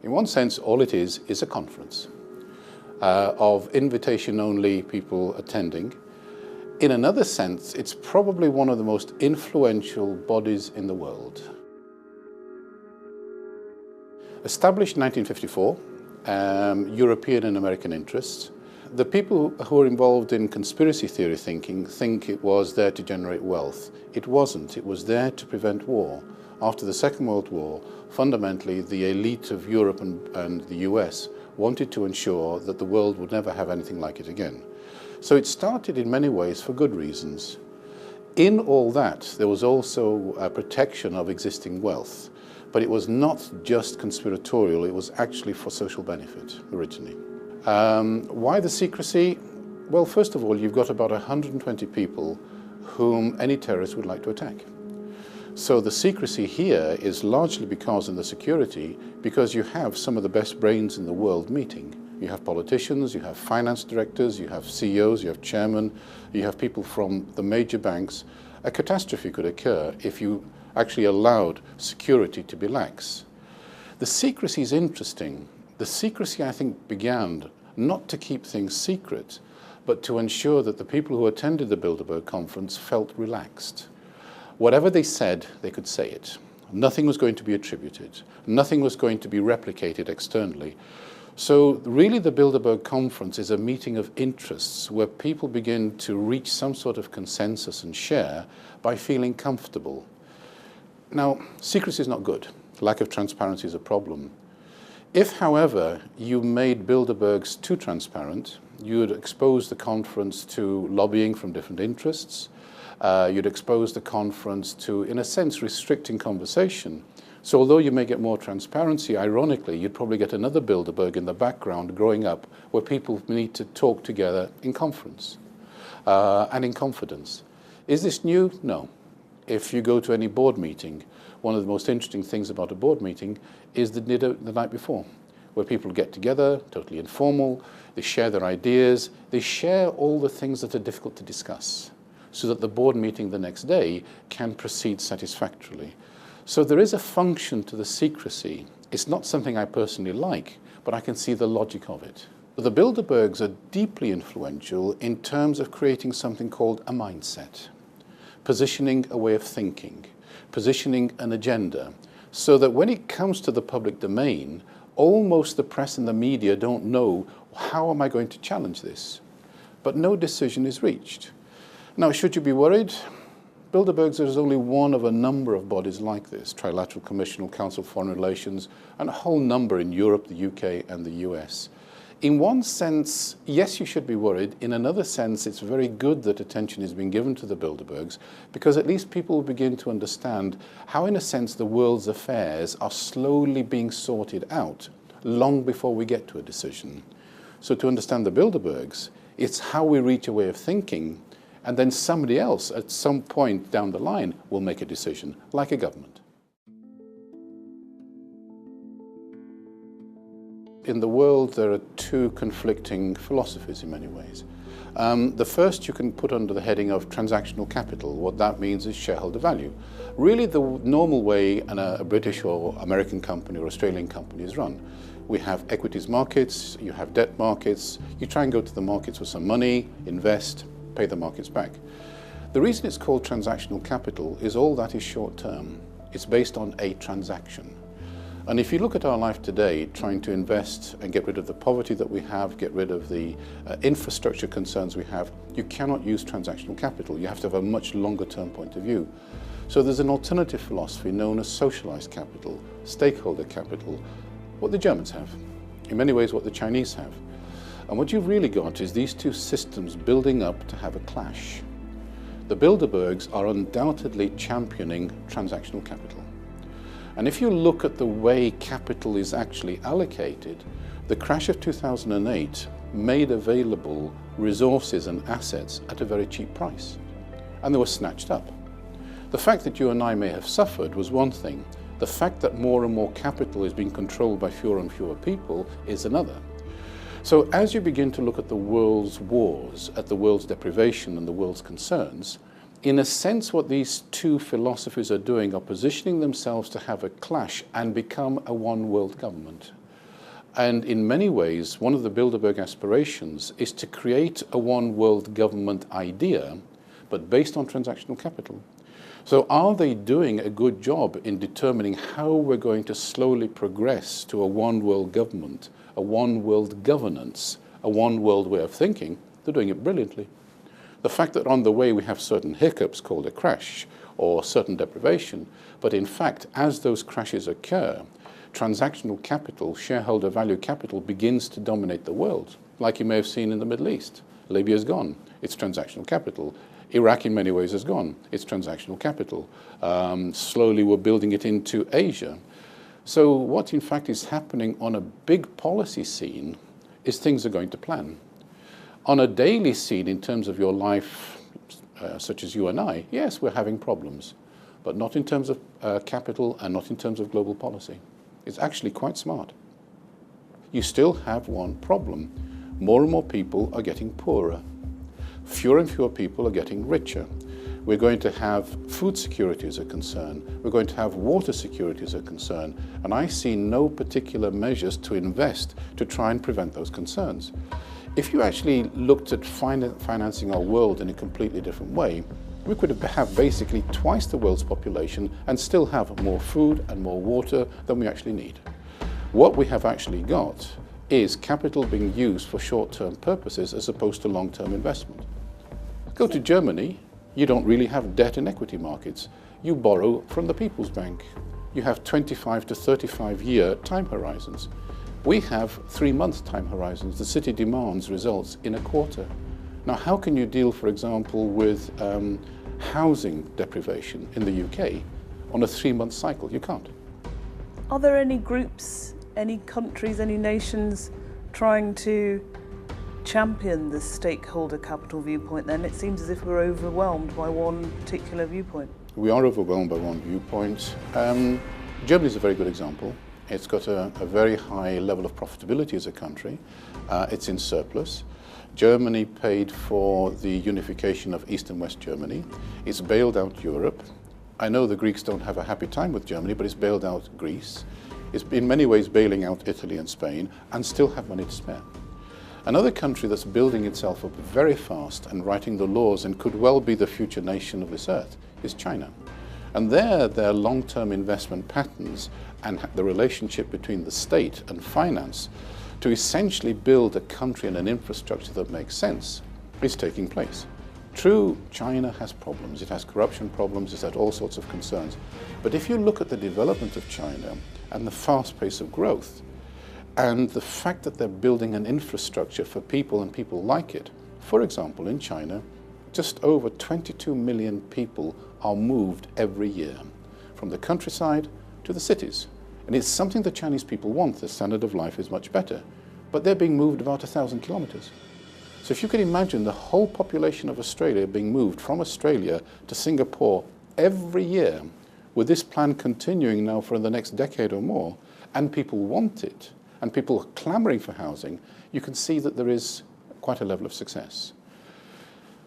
In one sense, all it is a conference of invitation-only people attending. In another sense, it's probably one of the most influential bodies in the world. Established in 1954, European and American interests. The people who are involved in conspiracy theory thinking think it was there to generate wealth. It wasn't. It was there to prevent war. After the Second World War, fundamentally, the elite of Europe and the US wanted to ensure that the world would never have anything like it again. So it started in many ways for good reasons. In all that, there was also a protection of existing wealth. But it was not just conspiratorial, it was actually for social benefit originally. Why the secrecy? Well, first of all, you've got about 120 people whom any terrorist would like to attack. So the secrecy here is largely because in the security, because you have some of the best brains in the world meeting. You have politicians, you have finance directors, you have CEOs, you have chairmen, you have people from the major banks. A catastrophe could occur if you actually allowed security to be lax. The secrecy is interesting. The secrecy, I think, began not to keep things secret, but to ensure that the people who attended the Bilderberg conference felt relaxed. Whatever they said, they could say it. Nothing was going to be attributed. Nothing was going to be replicated externally. So really the Bilderberg conference is a meeting of interests where people begin to reach some sort of consensus and share by feeling comfortable. Now, secrecy is not good. Lack of transparency is a problem. If, however, you made Bilderbergs too transparent, you'd expose the conference to lobbying from different interests. You'd expose the conference to, in a sense, restricting conversation. So although you may get more transparency, ironically, you'd probably get another Bilderberg in the background growing up where people need to talk together in conference and in confidence. Is this new? No. If you go to any board meeting, one of the most interesting things about a board meeting is the dinner the night before, where people get together, totally informal, they share their ideas, they share all the things that are difficult to discuss, so that the board meeting the next day can proceed satisfactorily. So there is a function to the secrecy. It's not something I personally like, but I can see the logic of it. The Bilderbergs are deeply influential in terms of creating something called a mindset, positioning a way of thinking, positioning an agenda, so that when it comes to the public domain, almost the press and the media don't know, how am I going to challenge this? But no decision is reached. Now, should you be worried? Bilderbergs is only one of a number of bodies like this, Trilateral Commission, Council of Foreign Relations, and a whole number in Europe, the UK, and the US. In one sense, yes, you should be worried. In another sense, it's very good that attention is being given to the Bilderbergs, because at least people will begin to understand how, in a sense, the world's affairs are slowly being sorted out long before we get to a decision. So to understand the Bilderbergs, it's how we reach a way of thinking, and then somebody else at some point down the line will make a decision, like a government. In the world, there are two conflicting philosophies in many ways. The first you can put under the heading of transactional capital. What that means is shareholder value. Really the normal way a British or American company or Australian company is run. We have equities markets, you have debt markets, you try and go to the markets with some money, invest, pay the markets back. The reason it's called transactional capital is all that is short term. It's based on a transaction. And if you look at our life today, trying to invest and get rid of the poverty that we have, get rid of the infrastructure concerns we have, you cannot use transactional capital. You have to have a much longer term point of view. So there's an alternative philosophy known as socialized capital, stakeholder capital, what the Germans have, in many ways what the Chinese have. And what you've really got is these two systems building up to have a clash. The Bilderbergs are undoubtedly championing transactional capital. And if you look at the way capital is actually allocated, the crash of 2008 made available resources and assets at a very cheap price. And they were snatched up. The fact that you and I may have suffered was one thing. The fact that more and more capital is being controlled by fewer and fewer people is another. So as you begin to look at the world's wars, at the world's deprivation and the world's concerns, in a sense, what these two philosophies are doing are positioning themselves to have a clash and become a one world government. And in many ways, one of the Bilderberg aspirations is to create a one world government idea, but based on transactional capital. So are they doing a good job in determining how we're going to slowly progress to a one world government, a one world governance, a one world way of thinking? They're doing it brilliantly. The fact that on the way we have certain hiccups called a crash or certain deprivation, but in fact, as those crashes occur, transactional capital, shareholder value capital begins to dominate the world, like you may have seen in the Middle East. Libya's gone, it's transactional capital. Iraq in many ways has gone, it's transactional capital. Slowly we're building it into Asia. So what in fact is happening on a big policy scene is things are going to plan. On a daily scene in terms of your life, such as you and I, yes, we're having problems, but not in terms of capital and not in terms of global policy. It's actually quite smart. You still have one problem. More and more people are getting poorer. Fewer and fewer people are getting richer. We're going to have food security as a concern. We're going to have water security as a concern. And I see no particular measures to invest to try and prevent those concerns. If you actually looked at financing our world in a completely different way, we could have basically twice the world's population and still have more food and more water than we actually need. What we have actually got is capital being used for short-term purposes as opposed to long-term investment. Go to Germany, you don't really have debt and equity markets. You borrow from the People's Bank. You have 25 to 35-year time horizons. We have 3-month time horizons. The city demands results in a quarter. Now, how can you deal, for example, with housing deprivation in the UK on a 3-month cycle? You can't. Are there any groups, any countries, any nations trying to champion the stakeholder capital viewpoint then? It seems as if we're overwhelmed by one particular viewpoint. We are overwhelmed by one viewpoint. Germany is a very good example. It's got a very high level of profitability as a country. It's in surplus. Germany paid for the unification of East and West Germany. It's bailed out Europe. I know the Greeks don't have a happy time with Germany, but it's bailed out Greece. It's in many ways bailing out Italy and Spain and still have money to spare. Another country that's building itself up very fast and writing the laws and could well be the future nation of this earth is China. And their long-term investment patterns and the relationship between the state and finance to essentially build a country and an infrastructure that makes sense is taking place. True, China has problems. It has corruption problems. It's had all sorts of concerns. But if you look at the development of China and the fast pace of growth and the fact that they're building an infrastructure for people and people like it, for example, in China, just over 22 million people are moved every year from the countryside to the cities. And it's something the Chinese people want. The standard of life is much better. But they're being moved about 1,000 kilometers. So if you can imagine the whole population of Australia being moved from Australia to Singapore every year, with this plan continuing now for the next decade or more, and people want it, and people are clamoring for housing, you can see that there is quite a level of success.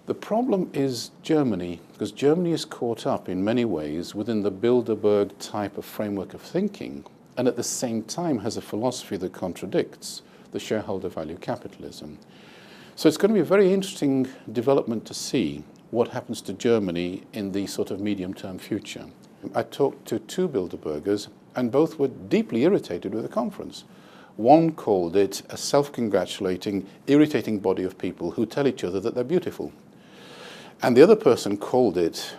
The problem is Germany, because Germany is caught up in many ways within the Bilderberg type of framework of thinking, and at the same time has a philosophy that contradicts the shareholder value capitalism. So it's going to be a very interesting development to see what happens to Germany in the sort of medium-term future. I talked to 2 Bilderbergers, and both were deeply irritated with the conference. One called it a self-congratulating, irritating body of people who tell each other that they're beautiful. And the other person called it,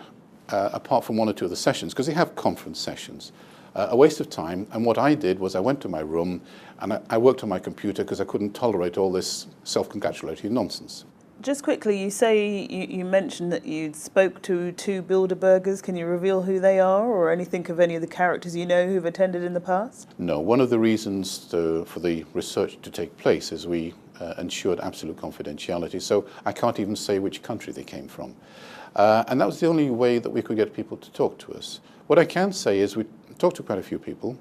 apart from 1 or 2 of the sessions, because they have conference sessions, a waste of time. And what I did was I went to my room and I worked on my computer because I couldn't tolerate all this self-congratulatory nonsense. Just quickly, you mentioned that you spoke to 2 Bilderbergers. Can you reveal who they are or anything of any of the characters you know who've attended in the past? No, one of the reasons for the research to take place is we ensured absolute confidentiality, so I can't even say which country they came from. And that was the only way that we could get people to talk to us. What I can say is we talked to quite a few people.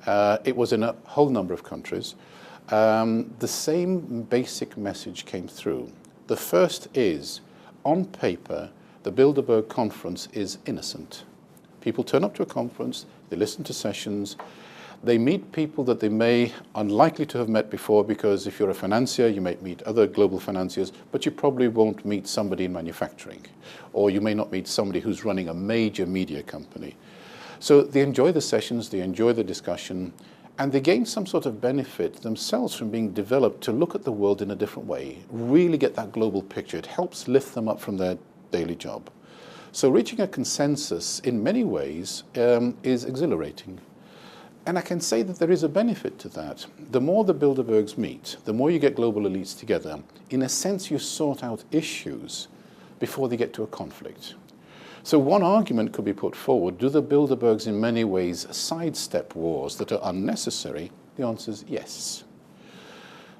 It was in a whole number of countries. The same basic message came through. The first is, on paper, the Bilderberg conference is innocent. People turn up to a conference, they listen to sessions, They meet people that they may unlikely to have met before, because if you're a financier, you might meet other global financiers, but you probably won't meet somebody in manufacturing, or you may not meet somebody who's running a major media company. So they enjoy the sessions, they enjoy the discussion, and they gain some sort of benefit themselves from being developed to look at the world in a different way, really get that global picture. It helps lift them up from their daily job. So reaching a consensus in many ways is exhilarating. And I can say that there is a benefit to that. The more the Bilderbergs meet, the more you get global elites together, in a sense you sort out issues before they get to a conflict. So one argument could be put forward: do the Bilderbergs in many ways sidestep wars that are unnecessary? The answer is yes.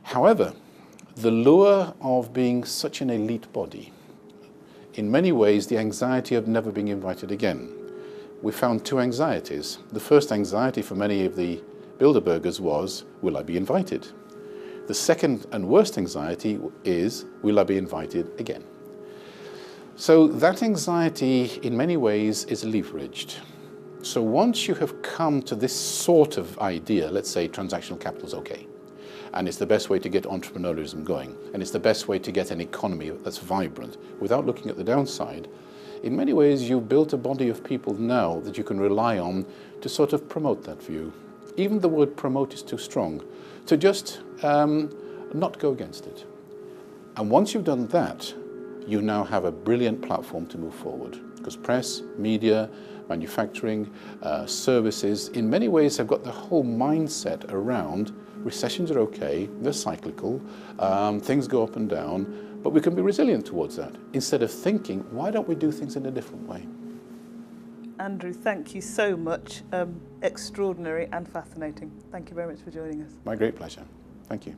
However, the lure of being such an elite body, in many ways the anxiety of never being invited again. We found two anxieties. The first anxiety for many of the Bilderbergers was, will I be invited? The second and worst anxiety is, will I be invited again? So that anxiety in many ways is leveraged. So once you have come to this sort of idea, let's say transactional capital is okay, and it's the best way to get entrepreneurialism going, and it's the best way to get an economy that's vibrant without looking at the downside, in many ways you've built a body of people now that you can rely on to sort of promote that view. Even the word promote is too strong, to just not go against it. And once you've done that, you now have a brilliant platform to move forward, because press, media, manufacturing, services, in many ways have got the whole mindset around recessions are okay, they're cyclical, things go up and down, but we can be resilient towards that, instead of thinking, why don't we do things in a different way? Andrew, thank you so much. Extraordinary and fascinating. Thank you very much for joining us. My great pleasure. Thank you.